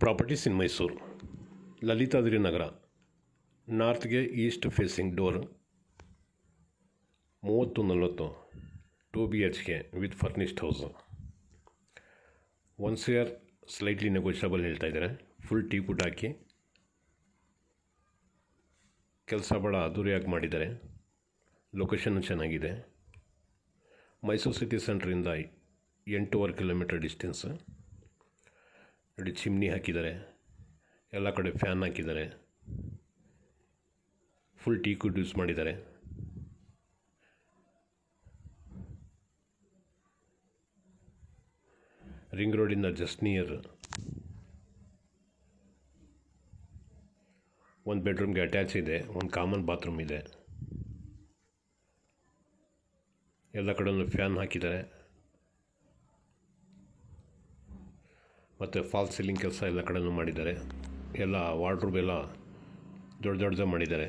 Properties in Mysuru, Lalithadri Nagar, ನಾರ್ತ್ಗೆ east facing door, 30-40, 2 BHK with furnished house. 1 CR slightly negotiable ಹೇಳ್ತಾ ಇದ್ದಾರೆ. Full teak ಕುಡ್ ಹಾಕಿ ಕೆಲಸ ಭಾಳ ಅದ್ದೂರಿಯಾಗಿ ಮಾಡಿದ್ದಾರೆ. ಲೊಕೇಶನ್ ಚೆನ್ನಾಗಿದೆ. ಮೈಸೂರು ಸಿಟಿ ಸೆಂಟ್ರಿಂದ 8.5 ಕಿಲೋಮೀಟರ್ ಡಿಸ್ಟೆನ್ಸ್. ನೋಡಿ, ಚಿಮ್ನಿ ಹಾಕಿದ್ದಾರೆ, ಎಲ್ಲ ಕಡೆ ಫ್ಯಾನ್ ಹಾಕಿದ್ದಾರೆ, ಫುಲ್ ಟೀ ಕುಡ್ ಯೂಸ್ ಮಾಡಿದ್ದಾರೆ. ರಿಂಗ್ ರೋಡಿಂದ ಜಸ್ಟ್ ನಿಯರ್. 1 ಬೆಡ್ರೂಮ್ಗೆ ಅಟ್ಯಾಚ್ ಇದೆ, 1 ಕಾಮನ್ ಬಾತ್ರೂಮ್ ಇದೆ. ಎಲ್ಲ ಕಡೆಯೂ ಫ್ಯಾನ್ ಹಾಕಿದ್ದಾರೆ ಮತ್ತು ಫಾಲ್ಸ್ ಸೀಲಿಂಗ್ ಕೆಲಸ ಎಲ್ಲ ಕಡೆಯೂ ಮಾಡಿದ್ದಾರೆ. ಎಲ್ಲ ವಾರ್ಡ್ರೋಬ್ ಎಲ್ಲ ದೊಡ್ಡ ಮಾಡಿದ್ದಾರೆ.